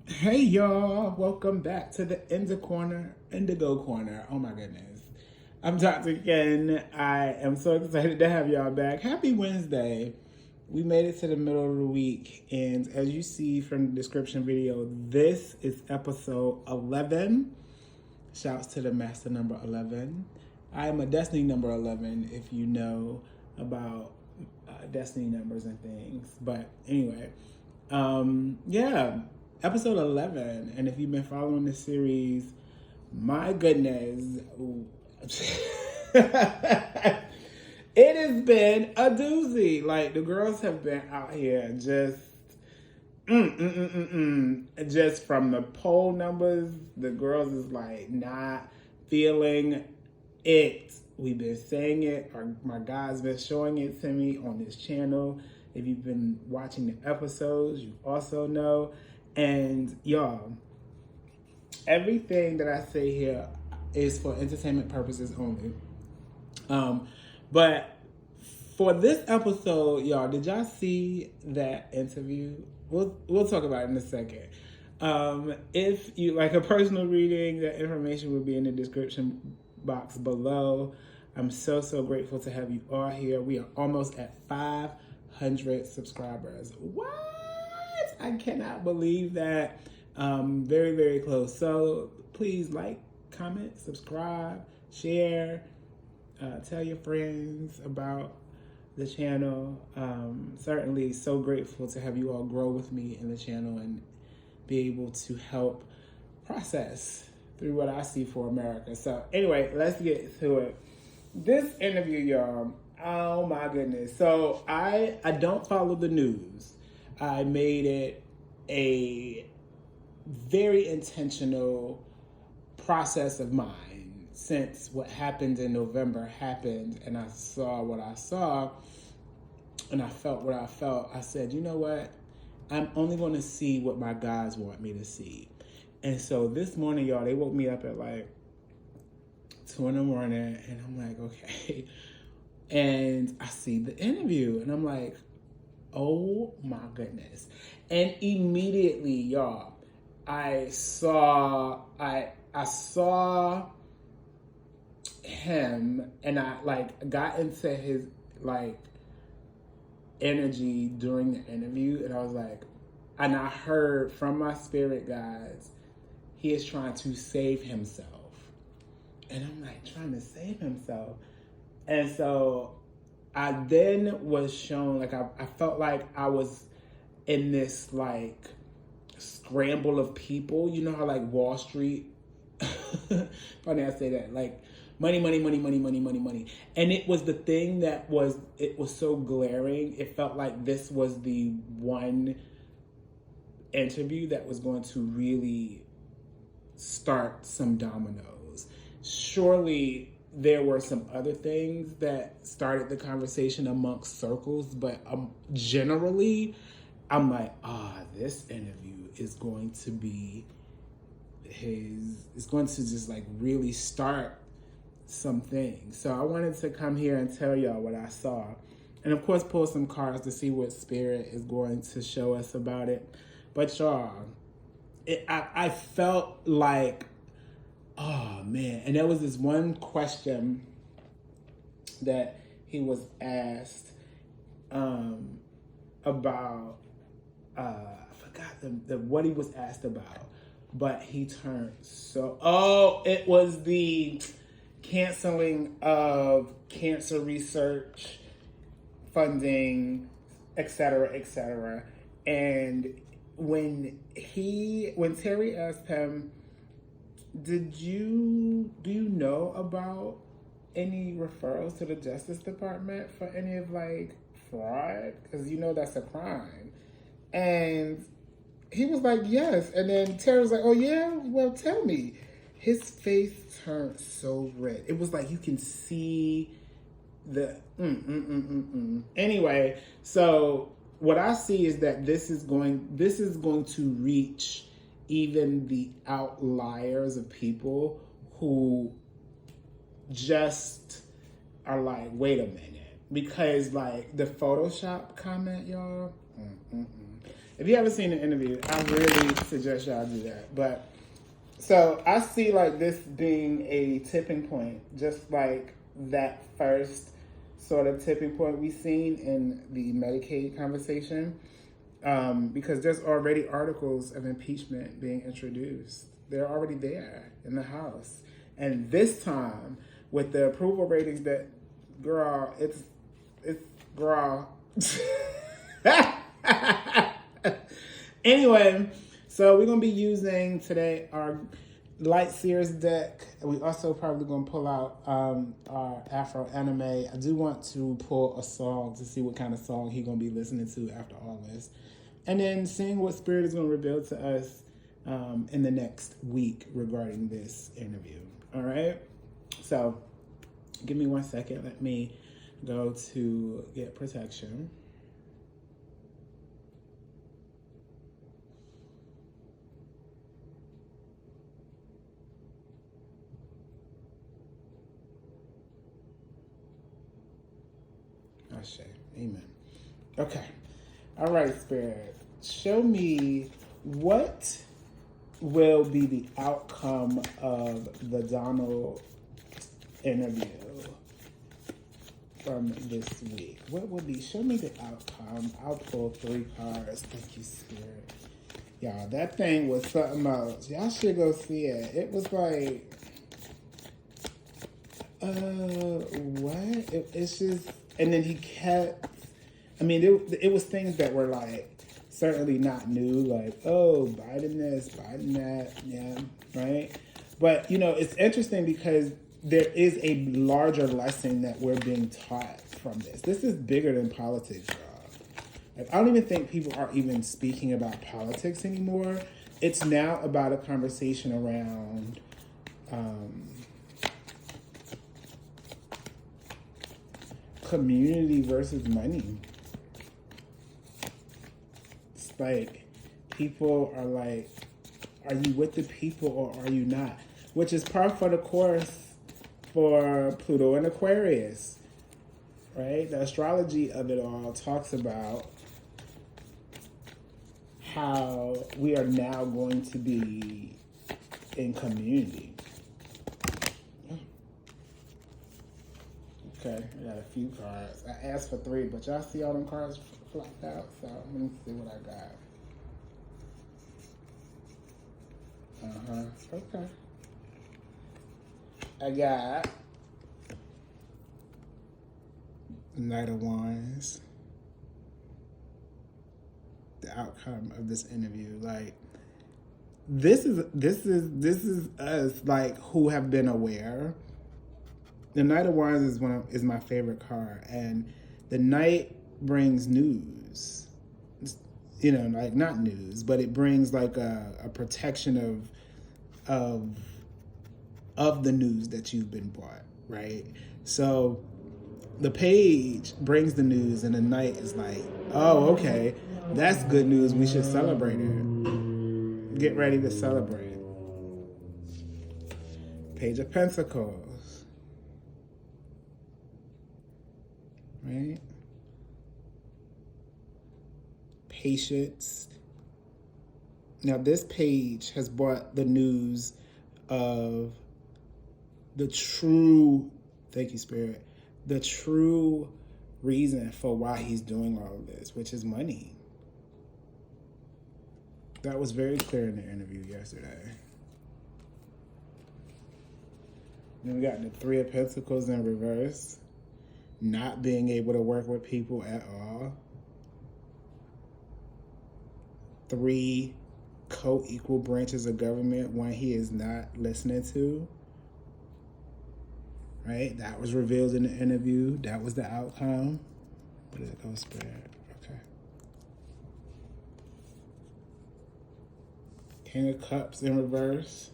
Hey y'all, welcome back to the Indigo Corner. Oh my goodness. I'm Dr. Ken. I am so excited to have y'all back. Happy Wednesday. We made it to the middle of the week, and as you see from the description video, this is episode 11. Shouts to the master number 11. I am a destiny number 11 if you know about destiny numbers and things. But anyway, yeah, episode 11. And if you've been following this series, my goodness, it has been a doozy. Like, the girls have been out here just from the poll numbers, the girls is like not feeling it. We've been saying it. My guy's been showing it to me on this channel. If you've been watching the episodes, you also know. And y'all, everything that I say here is for entertainment purposes only. But for this episode, y'all, did y'all see that interview? We'll talk about it in a second. If you like a personal reading, that information will be in the description box below. I'm so grateful to have you all here. We are almost at 500 subscribers. What? I cannot believe that. Very close. So please like, comment, subscribe, share, tell your friends about the channel. Certainly so grateful to have you all grow with me in the channel and be able to help process through what I see for America. So anyway, let's get to it. This interview, y'all, oh my goodness. So I don't follow the news. I made it a very intentional process of mine since what happened in November happened and I saw what I saw and I felt what I felt. I said, you know what? I'm only going to see what my guys want me to see. And so this morning, y'all, they woke me up at like 2 a.m. and I'm like, okay. And I see the interview and I'm like, oh my goodness. And immediately, y'all, I saw him and I like got into his like energy during the interview and I was like, and I heard from my spirit guides, he is trying to save himself. And I'm like, trying to save himself. And so I then was shown, like, I felt like I was in this, like, scramble of people. You know how, like, Wall Street, funny I say that, like, money. And it was the thing that was so glaring. It felt like this was the one interview that was going to really start some dominoes. Surely there were some other things that started the conversation amongst circles, but generally, I'm like, this interview is going to be it's going to just like really start some things. So I wanted to come here and tell y'all what I saw. And of course, pull some cards to see what spirit is going to show us about it. But y'all, I felt like, oh man. And there was this one question that he was asked about, I forgot what he was asked about, but he turned it was the canceling of cancer research funding, etc. And when Terry asked him, do you know about any referrals to the Justice Department for any of like fraud? Because you know that's a crime. And he was like, yes. And then Terry was like, oh yeah? Well, tell me. His face turned so red. It was like you can see the Anyway, so what I see is that this is going to reach even the outliers of people who just are like, wait a minute. Because like the Photoshop comment, y'all, If you haven't seen the interview, I really suggest y'all do that. But so I see like this being a tipping point, just like that first sort of tipping point we've seen in the Medicaid conversation, because there's already articles of impeachment being introduced. They're already there in the House. And this time, with the approval ratings that, girl, it's girl. Anyway, so we're going to be using today our Light Sears deck. We also probably going to pull out our Afro anime. I do want to pull a song to see what kind of song he's going to be listening to after all this. And then seeing what Spirit is going to reveal to us in the next week regarding this interview. All right? So give me 1 second. Let me go to get protection. Ashe. Amen. Okay. All right, Spirit. Show me what will be the outcome of the Donald interview from this week. What will be? Show me the outcome. I'll pull 3 cards. Thank you, Spirit. Y'all, that thing was something else. Y'all should go see it. It was like, what? It's just, and then he kept, I mean, it was things that were like, certainly not new, like, oh, Biden this, Biden that, yeah, right? But, you know, it's interesting because there is a larger lesson that we're being taught from this. This is bigger than politics, y'all. Like, I don't even think people are even speaking about politics anymore. It's now about a conversation around community versus money. It's like people are like, are you with the people or are you not? Which is par for the course for Pluto and Aquarius, right? The astrology of it all talks about how we are now going to be in community. Okay, I got a few cards. I asked for 3, but y'all see all them cards flopped out, so let me see what I got. Okay. I got Knight of Wands. The outcome of this interview, like this is us, like, who have been aware. The Knight of Wands is my favorite card, and the Knight brings news. You know, like, not news, but it brings like a protection of the news that you've been brought, right? So the Page brings the news, and the Knight is like, oh, okay, that's good news. We should celebrate it. Get ready to celebrate. Page of Pentacles, right? Patience. Now, this page has brought the news of the true, thank you, Spirit, the true reason for why he's doing all of this, which is money. That was very clear in the interview yesterday. Then we got the 3 of Pentacles in reverse, not being able to work with people at all. 3 co-equal branches of government, one he is not listening to. Right? That was revealed in the interview. That was the outcome. Where did it go, Spirit? Okay. King of Cups in reverse.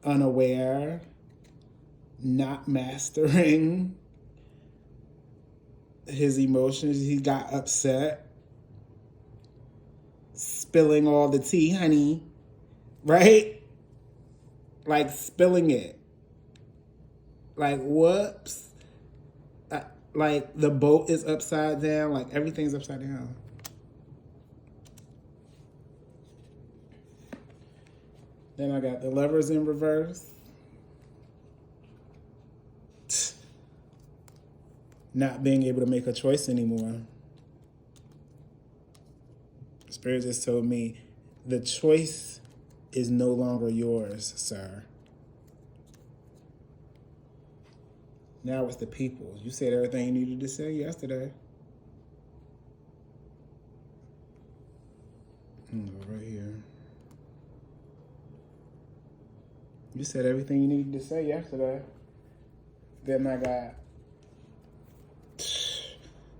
Unaware. Not mastering his emotions. He got upset. Spilling all the tea, honey. Right? Like, spilling it. Like, whoops. Like the boat is upside down. Like everything's upside down. Then I got the lovers in reverse. Not being able to make a choice anymore. Spirit just told me the choice is no longer yours, sir. Now it's the people. You said everything you needed to say yesterday. Right here. You said everything you needed to say yesterday. Then I got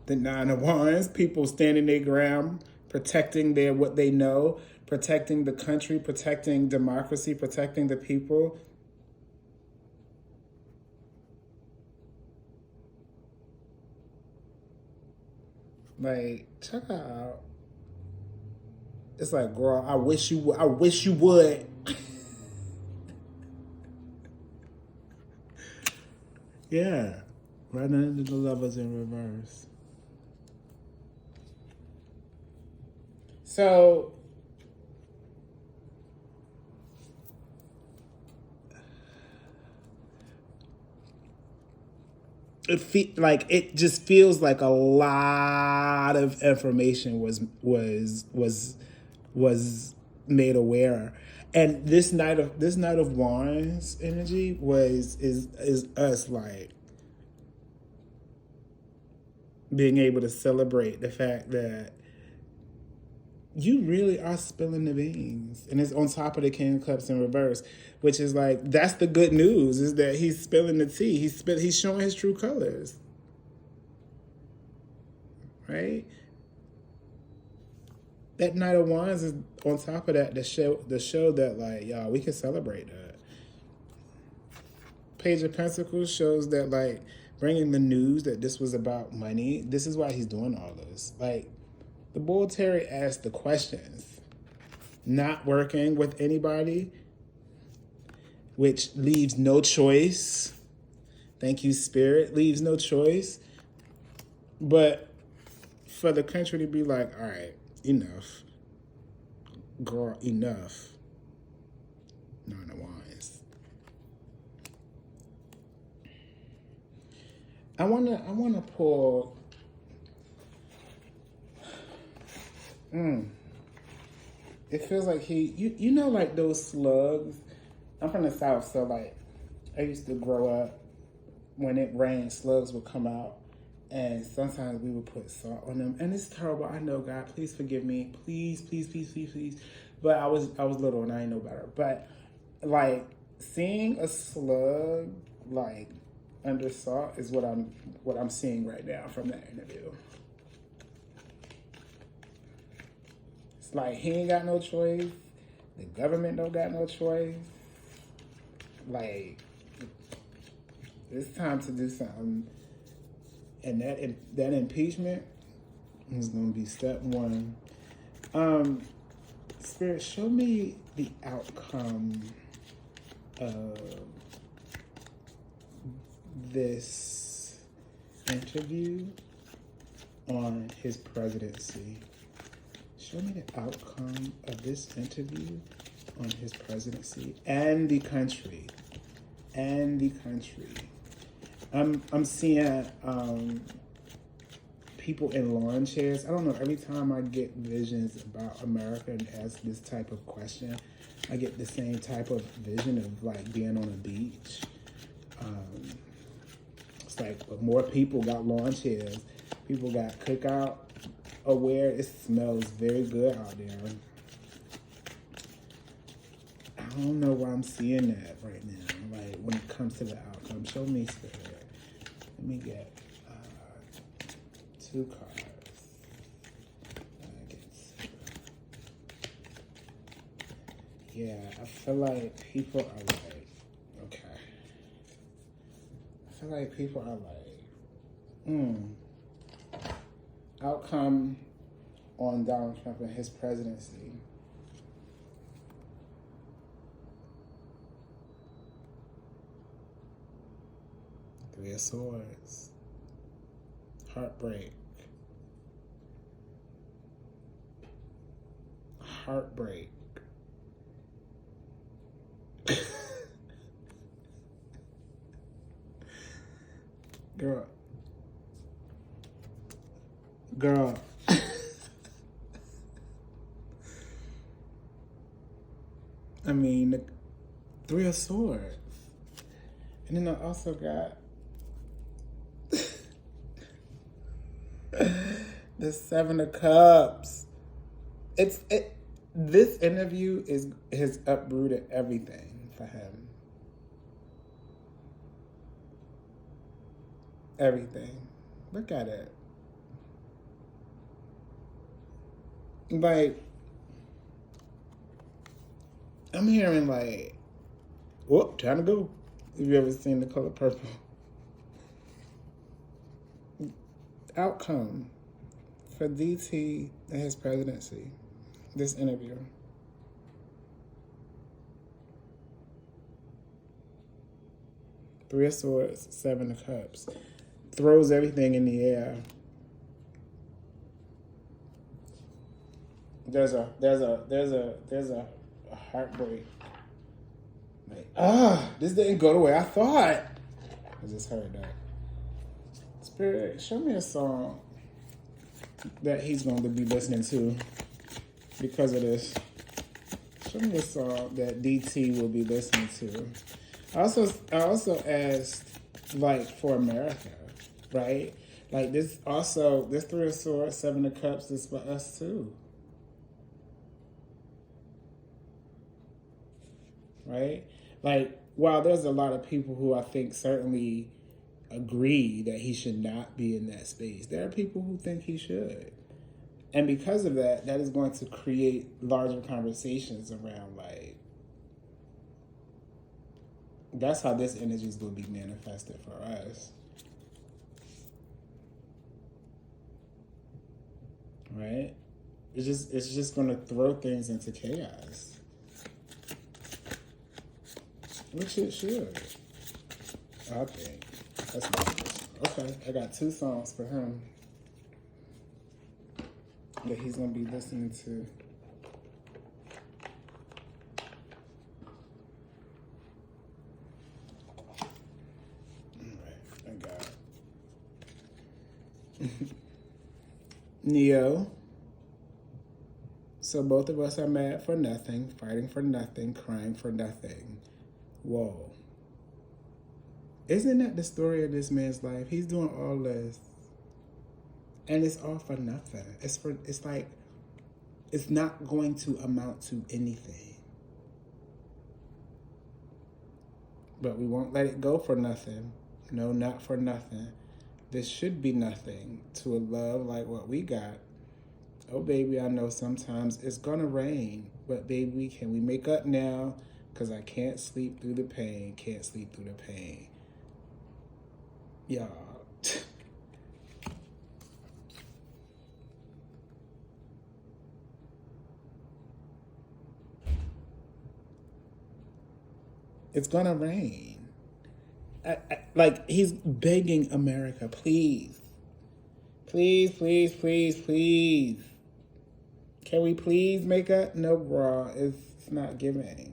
the Nine of Wands, people standing their ground, protecting what they know, protecting the country, protecting democracy, protecting the people. Like, check out. It's like, girl, I wish you would. Yeah. Right under the lovers in reverse. So it just feels like a lot of information was made aware, and this night of Wands energy is us like being able to celebrate the fact that you really are spilling the beans. And it's on top of the King of Cups in reverse, which is like, that's the good news, is that he's spilling the tea. He's showing his true colors. Right? That Knight of Wands is on top of that, the show that, like, y'all, we can celebrate that. Page of Pentacles shows that, like, bringing the news that this was about money. This is why he's doing all this. Like, the Bull Terry asked the questions. Not working with anybody, which leaves no choice. Thank you, Spirit. Leaves no choice. But for the country to be like, all right, enough. Girl, enough. Nine of Wands. I wanna pull. It feels like you know, like those slugs. I'm from the South, so like I used to grow up. When it rained, slugs would come out, and sometimes we would put salt on them. And it's terrible. I know, God, please forgive me, please, please, please, please, please. But I was little and I didn't know better. But like seeing a slug like under salt is what I'm seeing right now from that interview. It's like he ain't got no choice. The government don't got no choice. Like, it's time to do something. And that impeachment is going to be step one. Spirit, show me the outcome of this interview on his presidency. Show me the outcome of this interview on his presidency and the country. I'm seeing people in lawn chairs. I don't know, every time I get visions about America and ask this type of question, I get the same type of vision of like being on a beach. It's like more people got lawn chairs. People got cookout aware. It smells very good out there. I don't know why I'm seeing that right now. Like when it comes to the outcome, show me, Spirit. Let me get 2 cards. Yeah, I feel like people are like, okay. I feel like people are like, outcome on Donald Trump and his presidency. Three of Swords. Heartbreak. Heartbreak. Girl. Girl. I mean, the Three of Swords. And then I also got the Seven of Cups. This interview has uprooted everything for him. Everything. Look at it. Like, I'm hearing like, whoop, time to go. Have you ever seen The Color Purple? Outcome for DT and his presidency. This interview. Three of Swords, Seven of Cups. Throws everything in the air. There's a heartbreak. Like, this didn't go the way I thought. I just heard that. Spirit, show me a song that he's going to be listening to because of this. Show me a song that DT will be listening to. I also asked, like, for America, right? Like, this Three of Swords, Seven of Cups is for us too. Right? Like, while there's a lot of people who I think certainly agree that he should not be in that space, there are people who think he should. And because of that, that is going to create larger conversations around, like, that's how this energy is going to be manifested for us. Right? It's just going to throw things into chaos. Which it should. I think. That's my position. Okay, I got 2 songs for him that he's going to be listening to. Alright, I got it. Neo. So both of us are mad for nothing, fighting for nothing, crying for nothing. Whoa. Isn't that the story of this man's life? He's doing all this, and it's all for nothing. It's like, it's not going to amount to anything. But we won't let it go for nothing. No, not for nothing. This should be nothing to a love like what we got. Oh, baby, I know sometimes it's gonna rain, but baby, can we make up now? Because I can't sleep through the pain, can't sleep through the pain. Y'all. It's gonna rain. Like, he's begging America, please. Please, please, please, please. Can we please make up? No, bro, it's not giving.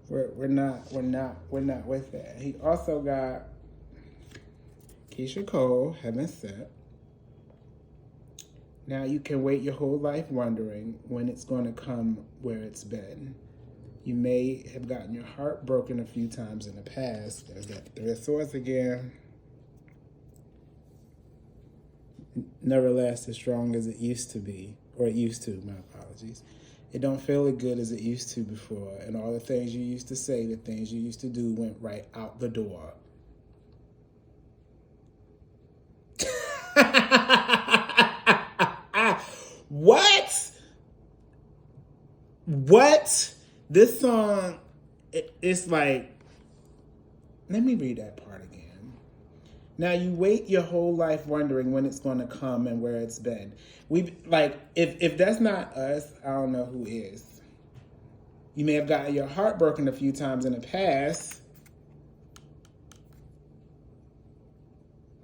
We're not with that. He also got Keisha Cole, Heaven Sent. Now you can wait your whole life wondering when it's going to come where it's been. You may have gotten your heart broken a few times in the past. There's that Three of Swords again. Never lasts as strong as it used to be, or it used to, my apologies. It don't feel as good as it used to before, and all the things you used to say, the things you used to do went right out the door. What? What? This song, it's like, let me read that part again. Now you wait your whole life wondering when it's going to come and where it's been. If that's not us, I don't know who is. You may have gotten your heart broken a few times in the past.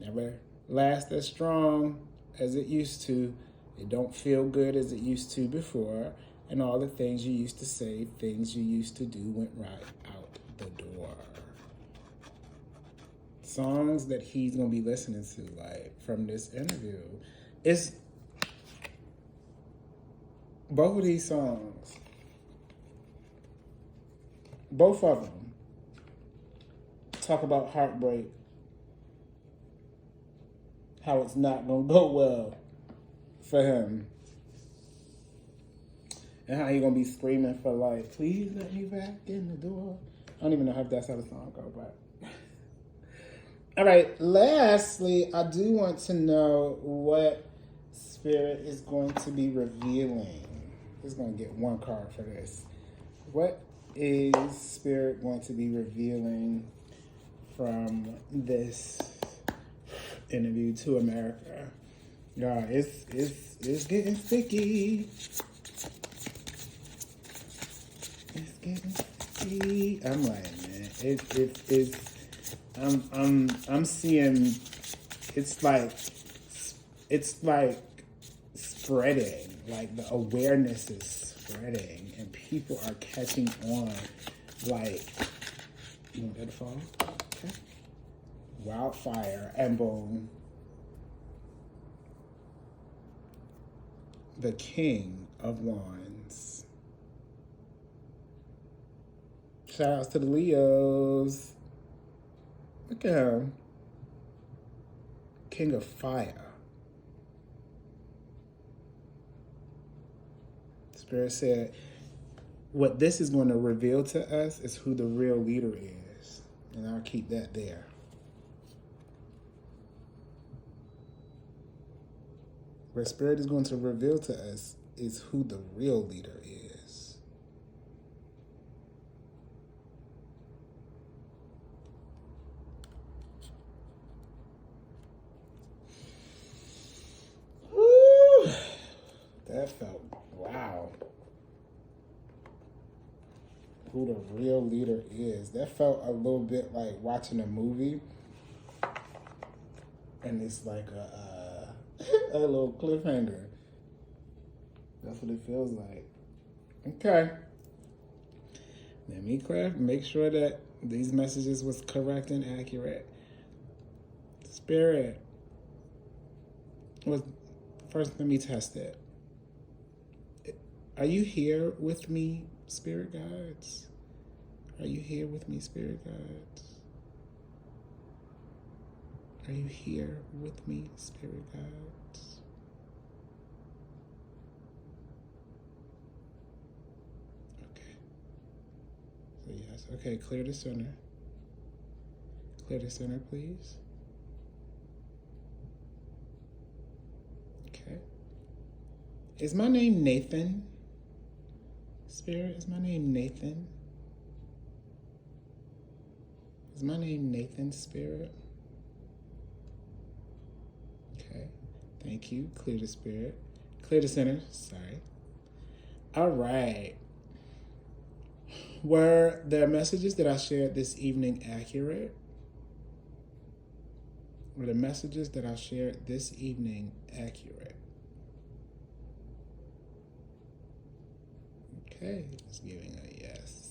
never lasts as strong as it used to. It don't feel good as it used to before. And all the things you used to say, things you used to do went right out the door. Songs that he's going to be listening to, like, from this interview. It's both of these songs, both of them, talk about heartbreak, how it's not going to go well for him, and how he going to be screaming for, like, please let me back in the door. I don't even know if that's how the song goes, but... All right, lastly, I do want to know what Spirit is going to be revealing. He's going to get one card for this. What is Spirit going to be revealing from this interview to America? Yeah, it's getting sticky. It's getting sticky. I'm like, man, I'm seeing it's like spreading, like the awareness is spreading and people are catching on, like, you want that to fall? Okay. Wildfire, and boom. The King of Wands. Shout outs to the Leos. Look at him. King of Fire. Spirit said, what this is going to reveal to us is who the real leader is. And I'll keep that there. What Spirit is going to reveal to us is who the real leader is. Woo! That felt, wow. Who the real leader is. That felt a little bit like watching a movie. And it's like a little cliffhanger. That's what it feels like. Okay. Let me make sure that these messages was correct and accurate. Spirit. First, let me test it. Are you here with me, Spirit Guides? Are you here with me, Spirit Guides? Are you here with me, Spirit Guides? Okay. So yes. Okay, clear the center. Clear the center, please. Okay. Is my name Nathan? Spirit, is my name Nathan? Is my name Nathan, Spirit? Okay, thank you. Clear the Spirit. Clear the center, sorry. All right. Were the messages that I shared this evening accurate? Were the messages that I shared this evening accurate? Okay, it's giving a yes.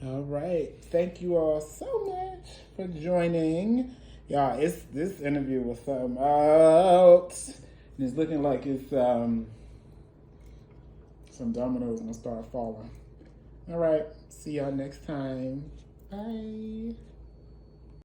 All right, thank you all so much for joining. Y'all, this interview was something else. And it's looking like it's some dominoes gonna start falling. All right, see y'all next time. Bye.